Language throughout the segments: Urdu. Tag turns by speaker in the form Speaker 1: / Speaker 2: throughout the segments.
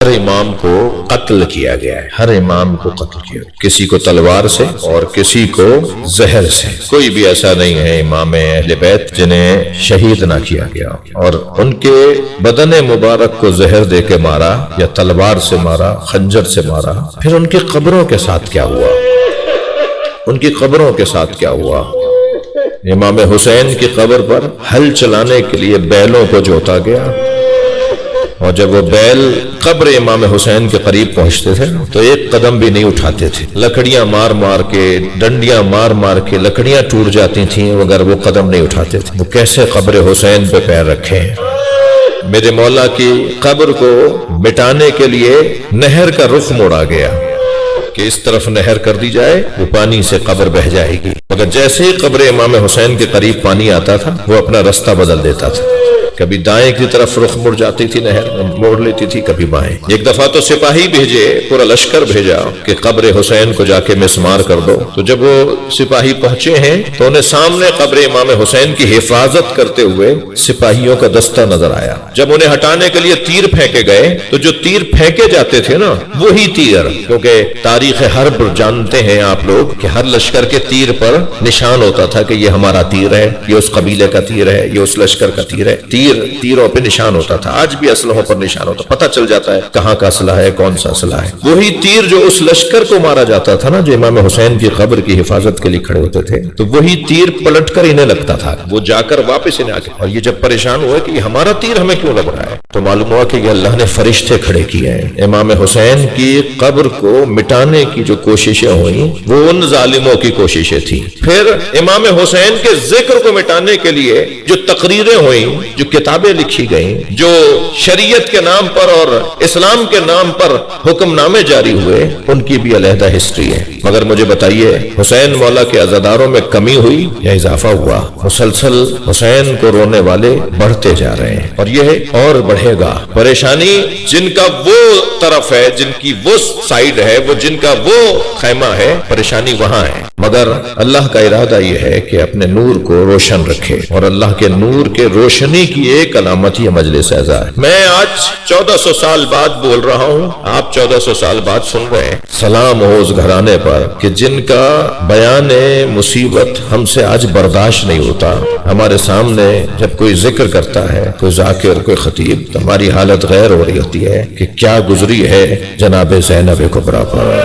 Speaker 1: ہر امام کو قتل کیا گیا ہے، ہر امام کو قتل کیا گیا، کسی کو تلوار سے اور کسی کو زہر سے۔ کوئی بھی ایسا نہیں ہے امام اہل بیت جنہیں شہید نہ کیا گیا، اور ان کے بدن مبارک کو زہر دے کے مارا یا تلوار سے مارا، خنجر سے مارا۔ پھر ان کی قبروں کے ساتھ کیا ہوا؟ ان کی قبروں کے ساتھ کیا ہوا؟ امام حسین کی قبر پر ہل چلانے کے لیے بیلوں کو جوتا گیا، اور جب وہ بیل قبر امام حسین کے قریب پہنچتے تھے تو ایک قدم بھی نہیں اٹھاتے تھے، لکڑیاں مار مار کے، ڈنڈیاں مار مار کے لکڑیاں ٹوٹ جاتی تھیں مگر وہ قدم نہیں اٹھاتے تھے۔ وہ کیسے قبر حسین پہ پیر رکھے ہیں؟ میرے مولا کی قبر کو مٹانے کے لیے نہر کا رخ موڑا گیا کہ اس طرف نہر کر دی جائے، وہ پانی سے قبر بہہ جائے گی، مگر جیسے ہی قبر امام حسین کے قریب پانی آتا تھا وہ اپنا رستہ بدل دیتا تھا، کبھی دائیں کی طرف رخ مڑ جاتی تھی، نہر موڑ لیتی تھی، کبھی بائیں۔ ایک دفعہ تو سپاہی بھیجے، پورا لشکر بھیجا کہ قبر حسین کو جا کے مسمار کر دو، تو جب وہ سپاہی پہنچے ہیں تو انہیں سامنے قبر امام حسین کی حفاظت کرتے ہوئے سپاہیوں کا دستہ نظر آیا۔ جب انہیں ہٹانے کے لیے تیر پھینکے گئے تو جو تیر پھینکے جاتے تھے نا وہی تیر، کیونکہ تاریخ حرب جانتے ہیں آپ لوگ کہ ہر لشکر کے تیر پر نشان ہوتا تھا کہ یہ ہمارا تیر ہے، یہ اس قبیلے کا تیر ہے، یہ اس لشکر کا تیر ہے۔ تیروں پہ نشان ہوتا تھا، آج بھی اسلحوں پر نشان ہوتا، پتہ چل جاتا ہے کہاں کا اسلحہ ہے، کون سا اسلحہ ہے۔ وہی تیر جو اس لشکر کو مارا جاتا تھا نا، جو امام حسین کی قبر کی حفاظت کے لیے کھڑے ہوتے تھے، تو وہی تیر پلٹ کر انہیں لگتا تھا، وہ جا کر واپس انہیں آگے۔ اور یہ جب پریشان ہوئے کہ یہ ہمارا تیر ہمیں کیوں لگ رہا ہے، تو معلوم ہوا کہ یہ اللہ نے فرشتے کھڑے کیے ہیں۔ امام حسین کی قبر کو مٹانے کی جو کوششیں ہوئیں وہ ان ظالموں کی کوششیں تھیں۔ پھر امام حسین کے ذکر کو مٹانے کے لیے جو تقریریں ہوئیں، جو کتابیں لکھی گئیں، جو شریعت کے نام پر اور اسلام کے نام پر حکم نامے جاری ہوئے، ان کی بھی علیحدہ ہسٹری ہے۔ مگر مجھے بتائیے حسین مولا کے عزاداروں میں کمی ہوئی یا اضافہ ہوا؟ مسلسل حسین کو رونے والے بڑھتے جا رہے ہیں، اور یہ اور بڑھے گا۔ پریشانی جن کا وہ طرف ہے، جن کی وہ سائیڈ ہے، وہ جن کا وہ خیمہ ہے، پریشانی وہاں ہے، مگر اللہ کا ارادہ یہ ہے کہ اپنے نور کو روشن رکھے، اور اللہ کے نور کے روشنی کی ایک علامت یہ مجلس اعزا ہے۔ میں آج 1400 سال بعد بول رہا ہوں، آپ 1400 سال بعد سن رہے ہیں۔ سلام ہو اس گھرانے پر کہ جن کا بیان مصیبت ہم سے آج برداشت نہیں ہوتا۔ ہمارے سامنے جب کوئی ذکر کرتا ہے، کوئی ذاکر، کوئی خطیب، تو ہماری حالت غیر ہو رہی ہوتی ہے کہ کیا گزری ہے جناب زینب کبریٰ پر،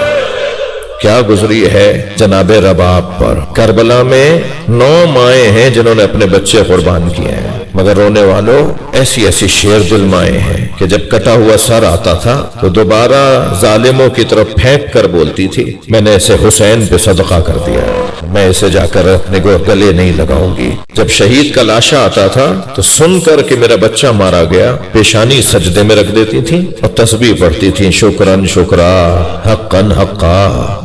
Speaker 1: کیا گزری ہے جناب رباب پر۔ کربلا میں 9 مائیں ہیں جنہوں نے اپنے بچے قربان کیے ہیں، مگر رونے والوں ایسی ایسی شیر دل مائیں ہیں کہ جب کٹا ہوا سر آتا تھا تو دوبارہ ظالموں کی طرف پھینک کر بولتی تھی میں نے اسے حسین پہ صدقہ کر دیا، میں اسے جا کر اپنے گلے نہیں لگاؤں گی۔ جب شہید کا لاشا آتا تھا تو سن کر کہ میرا بچہ مارا گیا پیشانی سجدے میں رکھ دیتی تھی اور تسبیح پڑھتی تھی، شکرن شکرا حقن حقا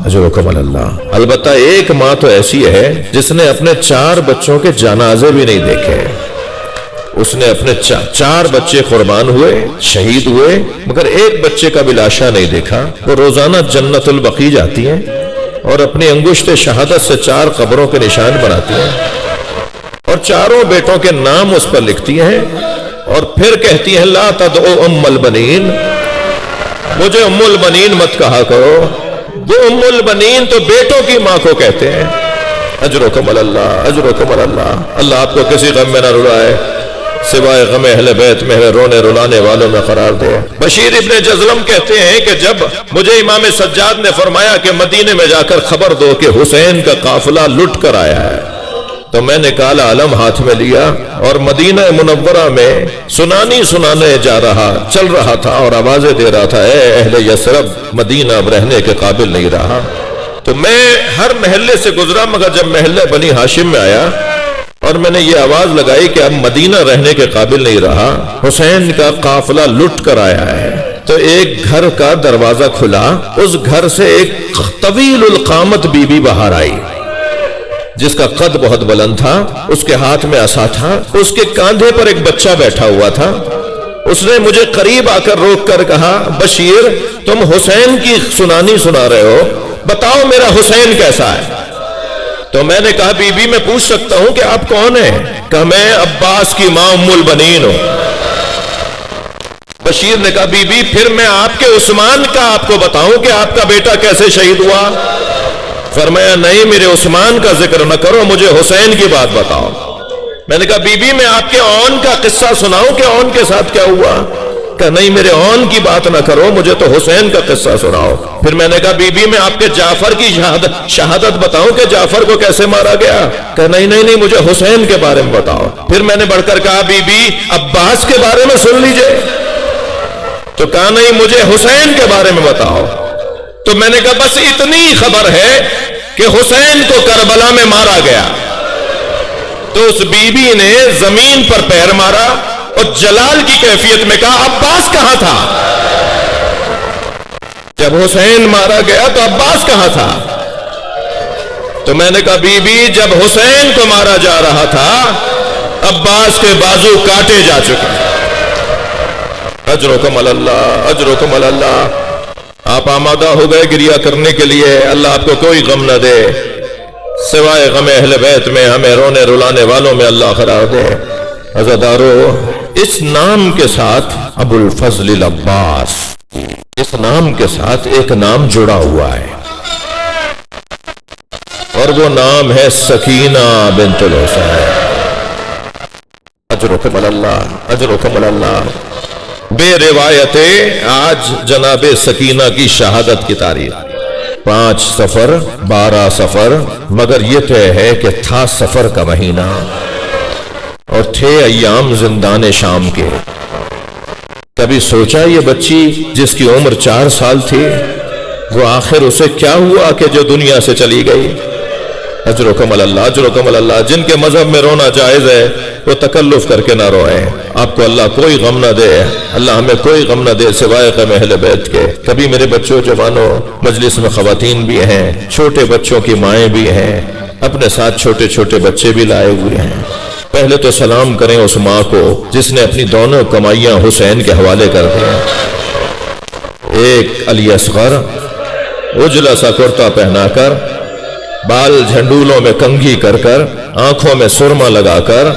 Speaker 1: اجرکم اللہ۔ البتہ ایک ماں تو ایسی ہے جس نے اپنے 4 بچوں کے جنازے بھی نہیں دیکھے، اس نے اپنے 4 بچے قربان ہوئے، شہید ہوئے، مگر ایک بچے کا بھی لاشا نہیں دیکھا۔ وہ روزانہ جنت البقیع جاتی ہیں اور اپنی انگشت شہادت سے 4 قبروں کے نشان بناتی ہیں اور 4 بیٹوں کے نام اس پر لکھتی ہیں، اور پھر کہتی ہیں لا تدعو ام البنین، مجھے ام البنین مت کہا کرو، وہ ام البنین تو بیٹوں کی ماں کو کہتے ہیں۔ اجرکم اللہ، اجرکم اللہ۔ اللہ آپ کو کسی غم میں نہ رلائے، سوائے غم اہل بیت میں رونے رلانے والوں میں قرار دے۔ بشیر ابن جزلم کہتے ہیں کہ جب مجھے امام سجاد نے فرمایا کہ مدینے میں جا کر خبر دو کہ حسین کا قافلہ لٹ کر آیا ہے، تو میں نے کالا علم ہاتھ میں لیا اور مدینہ منورہ میں سنانے چل رہا تھا اور آوازیں دے رہا تھا اے اہل یثرب، مدینہ اب رہنے کے قابل نہیں رہا۔ تو میں ہر محلے سے گزرا، مگر جب محلہ بنی ہاشم میں آیا اور میں نے یہ آواز لگائی کہ اب مدینہ رہنے کے قابل نہیں رہا، حسین کا قافلہ لٹ کر آیا ہے، تو ایک گھر کا دروازہ کھلا، اس گھر سے ایک طویل القامت بی بی باہر آئی جس کا قد بہت بلند تھا، اس کے ہاتھ میں عصا تھا، اس کے کاندھے پر ایک بچہ بیٹھا ہوا تھا۔ اس نے مجھے قریب آ کر روک کر کہا بشیر تم حسین کی سنانی سنا رہے ہو، بتاؤ میرا حسین کیسا ہے؟ تو میں نے کہا بی بی میں پوچھ سکتا ہوں کہ آپ کون ہیں؟ کہا میں عباس کی ماں ام البنین ہوں۔ بشیر نے کہا بی بی پھر میں آپ کے عثمان کا آپ کو بتاؤں کہ آپ کا بیٹا کیسے شہید ہوا؟ فرمایا نہیں، میرے عثمان کا ذکر نہ کرو، مجھے حسین کی بات بتاؤ۔ میں نے کہا بی بی میں آپ کے اون کا قصہ سناؤں کہ اون کے ساتھ کیا ہوا؟ کہ نہیں، میرے اون کی بات نہ کرو، مجھے تو حسین کا قصہ سناؤ۔ پھر میں نے کہا بی بی میں آپ کے جعفر کی شہادت بتاؤں کہ جعفر کو کیسے مارا گیا؟ کہ نہیں، مجھے حسین کے بارے میں بتاؤ۔ پھر میں نے بڑھ کر کہا بی بی عباس کے بارے میں سن لیجئے، تو کہا نہیں، مجھے حسین کے بارے میں بتاؤ۔ تو میں نے کہا بس اتنی خبر ہے کہ حسین کو کربلا میں مارا گیا۔ تو اس بی بی نے زمین پر پیر مارا اور جلال کی کیفیت میں کہا عباس کہاں تھا؟ جب حسین مارا گیا تو عباس کہاں تھا؟ تو میں نے کہا بی بی جب حسین کو مارا جا رہا تھا عباس کے بازو کاٹے جا چکے۔ اجرکم اللہ، اجرکم اللہ۔ آپ آمادہ ہو گئے گریہ کرنے کے لیے، اللہ آپ کو کوئی غم نہ دے سوائے غم اہل بیت میں، ہمیں رونے رلانے والوں میں اللہ قرار دے۔ عزادارو، اس نام کے ساتھ ابو الفضل العباس، اس نام کے ساتھ ایک نام جڑا ہوا ہے، اور وہ نام ہے سکینہ بنت الحسین۔ اجرکم اللہ، اجرکم اللہ۔ بے روایت آج جناب سکینہ کی شہادت کی تاریخ 5 صفر 12 صفر، مگر یہ طے ہے کہ تھا صفر کا مہینہ اور تھے ایام زندان شام کے۔ کبھی سوچا یہ بچی جس کی عمر 4 سال تھی، وہ آخر اسے کیا ہوا کہ جو دنیا سے چلی گئی؟ اجرکم اللہ، اجرکم اللہ۔ جن کے مذہب میں رونا جائز ہے وہ تکلف کر کے نہ روئیں، آپ کو اللہ کوئی غم نہ دے، اللہ ہمیں کوئی غم نہ دے سوائے غم اہل بیت کے۔ کبھی میرے بچوں جوانوں، مجلس میں خواتین بھی ہیں، چھوٹے بچوں کی مائیں بھی ہیں، اپنے ساتھ چھوٹے چھوٹے بچے بھی لائے ہوئے ہیں۔ پہلے تو سلام کریں اس ماں کو جس نے اپنی دونوں کمائیاں حسین کے حوالے کر دیں۔ ایک علی اصغر اجلا سا کرتا پہنا کر، بال جھنڈولوں میں کنگھی کر کر، آنکھوں میں سرما لگا کر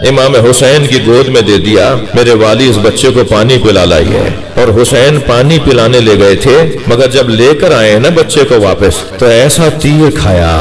Speaker 1: امام حسین کی گود میں دے دیا، میرے والی اس بچے کو پانی پلا لائیے۔ اور حسین پانی پلانے لے گئے تھے، مگر جب لے کر آئے نا بچے کو واپس تو ایسا تیر کھایا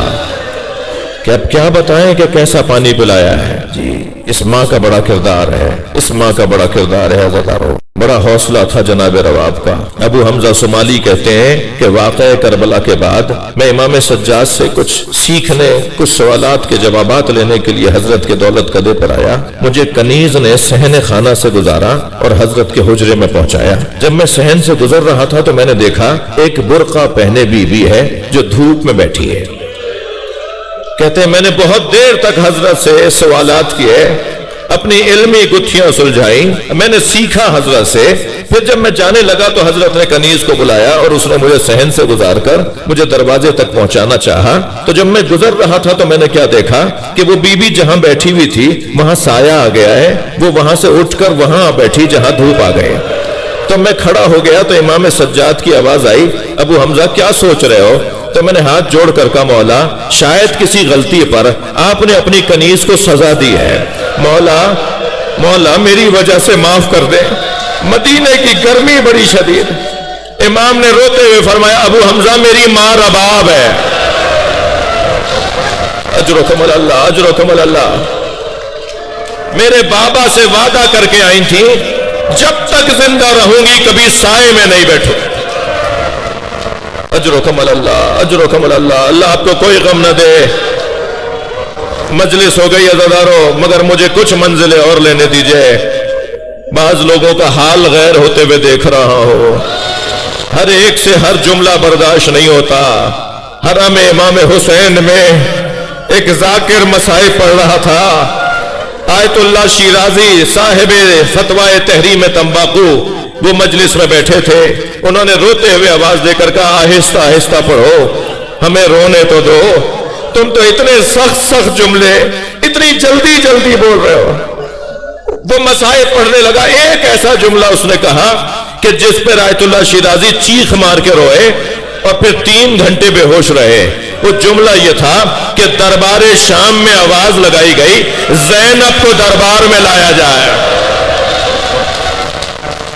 Speaker 1: کہ اب کیا بتائیں کہ کیسا پانی پلایا ہے۔ جی، اس ماں کا بڑا کردار ہے، اس ماں کا بڑا کردار ہے عزادارو۔ بڑا حوصلہ تھا جناب رواب کا۔ ابو حمزہ صومالی کہتے ہیں کہ واقعہ کربلا کے بعد میں امام سجاد سے کچھ سیکھنے، کچھ سوالات کے جوابات لینے کے لیے حضرت کے دولت قدے پر آیا۔ مجھے کنیز نے صحن خانہ سے گزارا اور حضرت کے حجرے میں پہنچایا۔ جب میں صحن سے گزر رہا تھا تو میں نے دیکھا ایک برقع پہنے بی بی ہے جو دھوپ میں بیٹھی ہے۔ کہتے ہیں میں نے بہت دیر تک حضرت سے سوالات کیے، اپنی علمی گتھیاں سلجھائیں، میں نے سیکھا حضرت سے۔ پھر جب میں جانے لگا تو حضرت نے کنیز کو بلایا اور اس نے مجھے صحن سے گزار کر مجھے دروازے تک پہنچانا چاہا۔ تو جب میں گزر رہا تھا تو میں نے کیا دیکھا کہ وہ بی بی جہاں بیٹھی ہوئی تھی وہاں سایہ آ گیا ہے، وہ وہاں سے اٹھ کر وہاں بیٹھی جہاں دھوپ آ گئے۔ تو میں کھڑا ہو گیا تو امام سجاد کی آواز آئی، ابو حمزہ کیا سوچ رہے ہو؟ تو میں نے ہاتھ جوڑ کر کہا مولا شاید کسی غلطی پر آپ نے اپنی کنیز کو سزا دی ہے، مولا میری وجہ سے معاف کر دے، مدینے کی گرمی بڑی شدید۔ امام نے روتے ہوئے فرمایا ابو حمزہ میری ماں رباب ہے۔ اجرکم اللہ، اجرکم اللہ۔ میرے بابا سے وعدہ کر کے آئی تھی جب تک زندہ رہوں گی کبھی سائے میں نہیں بیٹھوں۔ اجرکم اللہ، اجرکم اللہ۔ اللہ آپ کو کوئی غم نہ دے۔ مجلس ہو گئی عزادارو، مگر مجھے کچھ منزلیں اور لینے دیجئے۔ بعض لوگوں کا حال غیر ہوتے ہوئے دیکھ رہا ہو، ہر ایک سے ہر جملہ برداشت نہیں ہوتا۔ حرم امام حسین میں ایک ذاکر مسائل پڑھ رہا تھا، آیت اللہ شیرازی صاحب فتوی تحریم تمباکو وہ مجلس میں بیٹھے تھے، انہوں نے روتے ہوئے آواز دے کر کہا آہستہ آہستہ پڑھو، ہمیں رونے تو دو، تم تو اتنے سخت جملے اتنی جلدی بول رہے ہو۔ وہ مسائل پڑھنے لگا، ایک ایسا جملہ اس نے کہا کہ جس پر آیت اللہ شیرازی چیخ مار کے روئے اور پھر 3 گھنٹے بے ہوش رہے۔ وہ جملہ یہ تھا کہ دربار شام میں آواز لگائی گئی زینب کو دربار میں لایا جائے۔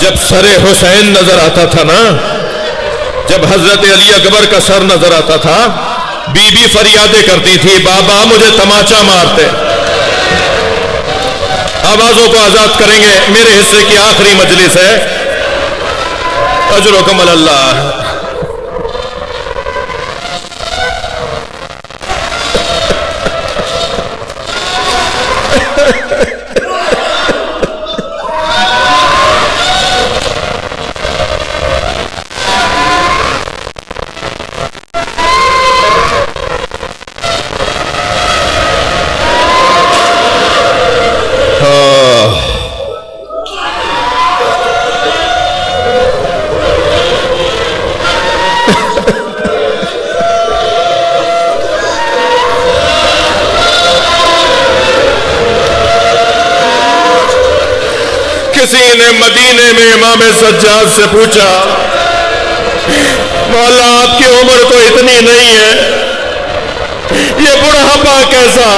Speaker 1: جب سر حسین نظر آتا تھا نا، جب حضرت علی اکبر کا سر نظر آتا تھا، بی بی فریادیں کرتی تھی، بابا مجھے تماچا مارتے۔ آوازوں کو آزاد کریں گے، میرے حصے کی آخری مجلس ہے، اجرکم اللہ۔ کسی نے مدینے میں امام سجاد سے پوچھا، مولا آپ کی عمر تو اتنی نہیں ہے، یہ بڑھاپا کیسا،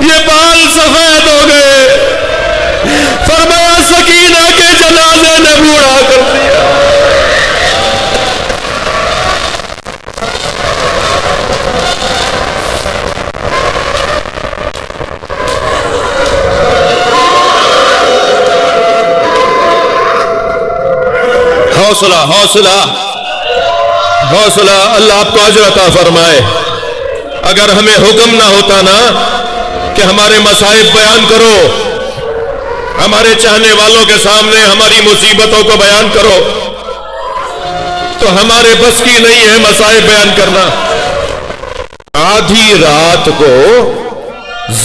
Speaker 1: یہ بال سفید ہو گئے؟ فرمایا سکینہ کے جنازے نے بوڑھا کر دیا۔ حوصلہ حوصلہ حوصلہ، اللہ آپ کو اجر عطا فرمائے۔ اگر ہمیں حکم نہ ہوتا نا کہ ہمارے مصائب بیان کرو، ہمارے چاہنے والوں کے سامنے ہماری مصیبتوں کو بیان کرو، تو ہمارے بس کی نہیں ہے مصائب بیان کرنا۔ آدھی رات کو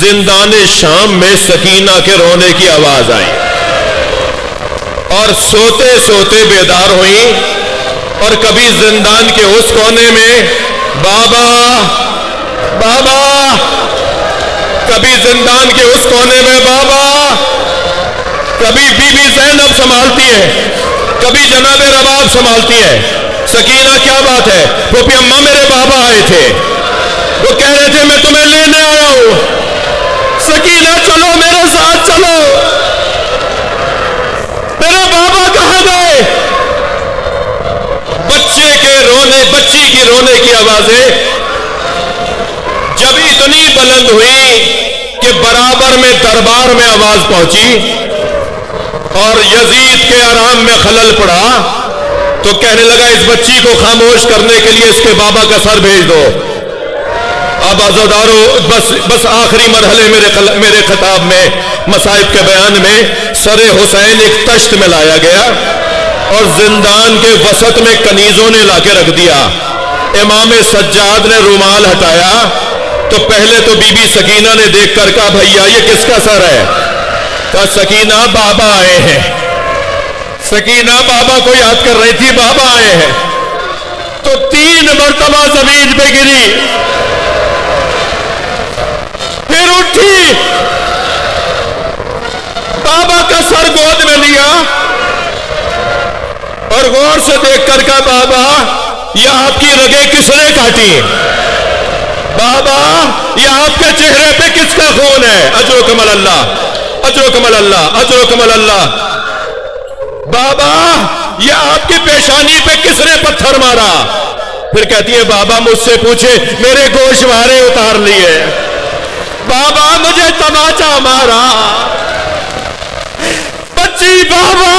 Speaker 1: زندان شام میں سکینہ کے رونے کی آواز آئی اور سوتے سوتے بیدار ہوئیں، اور کبھی زندان کے اس کونے میں بابا بابا، کبھی زندان کے اس کونے میں بابا، کبھی بی بی زینب سنبھالتی ہے، کبھی جناب نواب سنبھالتی ہے۔ سکینہ کیا بات ہے؟ پھوپھی اماں میرے بابا آئے تھے، وہ کہہ رہے تھے میں تمہیں لینے آیا ہوں، سکینہ چلو میرے ساتھ چلو، میرے بابا کہاں گئے؟ بچے کے رونے، بچی کی رونے کی آوازیں جب اتنی بلند ہوئی کہ برابر میں دربار میں آواز پہنچی اور یزید کے آرام میں خلل پڑا، تو کہنے لگا اس بچی کو خاموش کرنے کے لیے اس کے بابا کا سر بھیج دو۔ اب عزادارو، بس آخری مرحلے میرے خطاب میں، مصائب کے بیان میں، سر حسین ایک تشت میں لایا گیا اور زندان کے وسط میں کنیزوں نے لا کے رکھ دیا۔ امام سجاد نے رومال ہٹایا تو پہلے تو بی بی سکینہ نے دیکھ کر کہا بھیا یہ کس کا سر ہے؟ کہا سکینہ بابا آئے ہیں۔ سکینہ بابا کو یاد کر رہی تھی، بابا آئے ہیں، تو 3 مرتبہ زمین پہ گری، پھر اٹھی، بابا کا سر گود میں لیا اور غور سے دیکھ کر کہا بابا یہ آپ کی رگیں کس نے کاٹی؟ بابا یہ آپ کے چہرے پہ کس کا خون ہے؟ اجرکم اللہ، اجرکم اللہ، اجرکم اللہ۔ بابا یہ آپ کی پیشانی پہ کس نے پتھر مارا؟ پھر کہتی ہے بابا مجھ سے پوچھے، میرے گوشوارے اتار لیے، بابا مجھے تماچا مارا۔ بچی بابا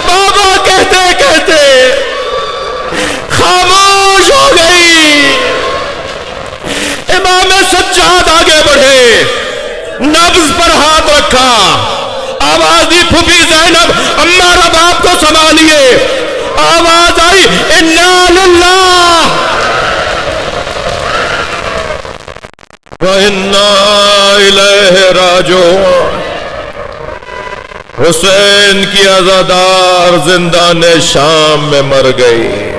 Speaker 1: بابا کہتے کہتے خاموش ہو گئی۔ امام سجاد آگے بڑھے، نبض پر ہاتھ رکھا، آواز دی پھوپھی زینب اماں رباب کو سنبھالیے، آواز آئی انا للہ وَإِنَّا إِلَيْهِ رَاجِعُونَ۔ حسین کی عزادار زندان شام میں مر گئی۔